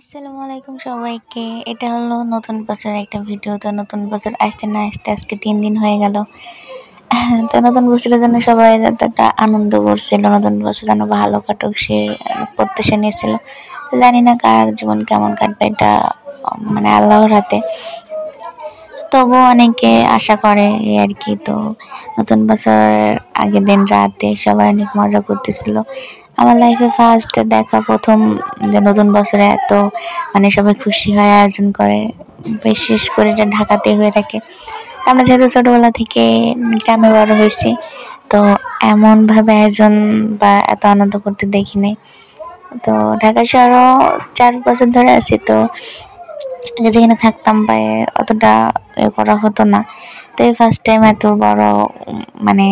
আসসালামু আলাইকুম সবাইকে। এটা হলো নতুন বছরের একটা ভিডিও। তো নতুন বছর আসতে না আসতে আজকে ৩ দিন হয়ে গেল। তো নতুন বছরের জন্য সবাই যাতে একটা আনন্দ করছিল, নতুন বছর যেন ভালো কাটুক সে প্রত্যাশা নিয়েছিল। তো জানি না কার জীবন কেমন কাটবে, এটা মানে আল্লাহর হাতে। তবুও অনেকে আশা করে এই আর কি। তো নতুন বছরের আগের দিন রাতে সবাই অনেক মজা করতেছিল। আমার লাইফে ফার্স্ট দেখা প্রথম যে নতুন বছরে এত মানে সবাই খুশি হয়ে আয়োজন করে, বিশেষ করে এটা ঢাকাতে হয়ে থাকে। তো আমরা যেহেতু ছোটবেলা থেকে গ্রামে বড় হয়েছি, তো এমনভাবে আয়োজন বা এত আনন্দ করতে দেখি নাই। তো ঢাকা শহরও 4 বছর ধরে আছি, তো আগে যেখানে থাকতাম বা অতটা করা হতো না। তো এই ফার্স্ট টাইম এত বড় মানে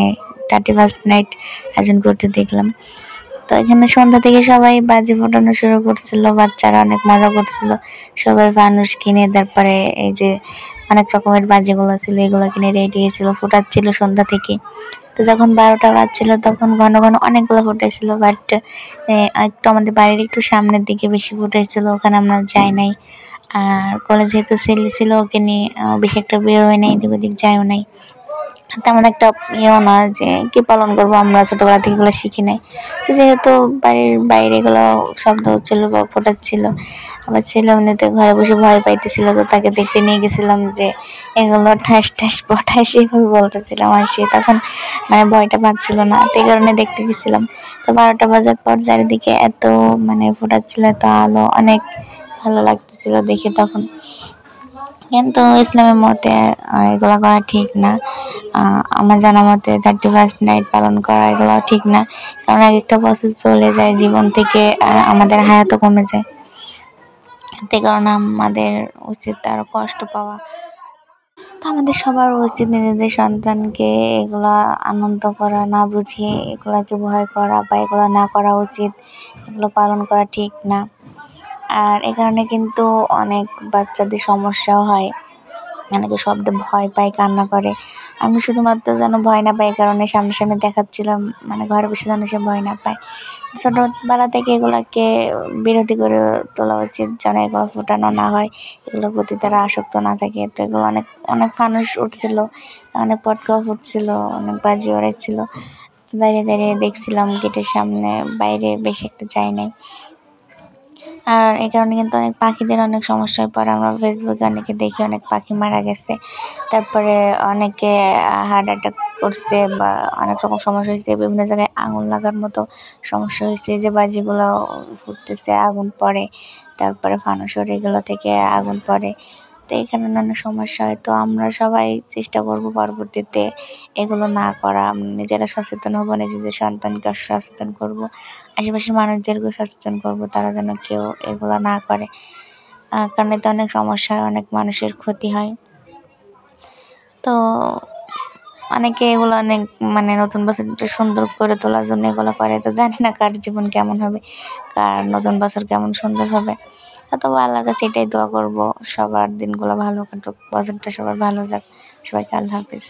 31st নাইট আয়োজন করতে দেখলাম। তো এখানে সন্ধ্যা থেকে সবাই বাজি ফোটানো শুরু করছিল, বাচ্চারা অনেক মজা করছিল। সবাই ফানুস কিনে তারপরে এই যে অনেক রকমের বাজিগুলো ছিল এগুলো কিনে রেডি হয়েছিল, ফোটাচ্ছিল সন্ধ্যা থেকে। তো যখন 12টা বাজছিল তখন ঘন ঘন অনেকগুলো ফুটাইছিল, বাট একটু আমাদের বাড়ির একটু সামনের দিকে বেশি ফুটাইছিল, ওখানে আমরা যাই নাই। আর কলেজ যেহেতু ছেলে ছিল ওকে নিয়ে বেশি একটা বের হয় নাই, এদিক ওদিক যাইও নাই। তেমন একটা ইয়েও না যে কি পালন করবো, আমরা ছোটবেলা থেকে এগুলো শিখি নাই। তো যেহেতু বাড়ির বাইরে এগুলো শব্দ হচ্ছিল বা ফোটাচ্ছিল, আবার ছেলে এমনিতে ঘরে বসে ভয় পাইতেছিল, তো তাকে দেখতে নিয়ে গেছিলাম যে এগুলো ঠাস ঠাস পঠাস এইভাবে বলতেছিলাম, আর সে তখন মানে ভয়টা পাচ্ছিল না, তো এই কারণে দেখতে গেছিলাম। তো 12টা বাজার পর চারিদিকে এত মানে ফোটাচ্ছিল, এত আলো, অনেক ভালো লাগতেছিল দেখে তখন। কিন্তু ইসলামের মতে এগুলো করা ঠিক না। আমার জানা মতে 31st নাইট পালন করা এগুলো ঠিক না, কারণ এক একটা বছর চলে যায় জীবন থেকে আর আমাদের হায়াতও কমে যায়। তে কারণে আমাদের উচিত আরো কষ্ট পাওয়া। তো আমাদের সবার উচিত নিজেদের সন্তানকে এগুলা আনন্দ করা না বুঝিয়ে এগুলাকে ভয় করা বা এগুলো না করা উচিত, এগুলো পালন করা ঠিক না। আর এ কারণে কিন্তু অনেক বাচ্চাদের সমস্যাও হয়, অনেকে শব্দে ভয় পায়, কান্না করে। আমি শুধুমাত্র যেন ভয় না পাই এই কারণে সামনে দেখাচ্ছিলাম, মানে ঘরে বসে যেন সে ভয় না পায়। ছোটবেলা থেকে এগুলাকে বিরতি করে তোলা উচিত, যেন এগুলো ফোটানো না হয়, এগুলোর প্রতি তারা আসক্ত না থাকে। তো এগুলো অনেক অনেক ফানুস উঠছিল, অনেক পটকাও ফুটছিল, অনেক বাজি ওড়াইছিল। দাঁড়িয়ে দাঁড়িয়ে দেখছিলাম গেটের সামনে, বাইরে বেশি একটা যাই নাই। আর এই কারণে কিন্তু অনেক পাখিদের অনেক সমস্যায় পড়ে, আমরা ফেসবুকে অনেকে দেখি অনেক পাখি মারা গেছে, তারপরে অনেকে হার্ট অ্যাটাক করছে বা অনেক রকম সমস্যা হয়েছে, বিভিন্ন জায়গায় আগুন লাগার মতো সমস্যা হয়েছে, যে বাজিগুলো ফুটতেছে আগুন পড়ে, তারপরে ফানুসের এগুলো থেকে আগুন পড়ে। তো এই কারণে অনেক সমস্যা হয়। তো আমরা সবাই চেষ্টা করব পরবর্তীতে এগুলো না করা, আমরা নিজেরা সচেতন হব, নিজেদের সন্তানকে সচেতন করব, আশেপাশের মানুষদেরকেও সচেতন করব, তারা যেন কেউ এগুলো না করে। কারণ এতে অনেক সমস্যা হয়, অনেক মানুষের ক্ষতি হয়। তো অনেকে এগুলো অনেক মানে নতুন বছরটা সুন্দর করে তোলার জন্য এগুলো করে। তো জানি না কার জীবন কেমন হবে, কার নতুন বছর কেমন সুন্দর হবে। তবে আল্লাহর কাছে এটাই দোয়া করব, সবার দিনগুলো ভালো কাটুক, বছরটা সবার ভালো যাক। সবাইকে আল্লাহ হাফিজ।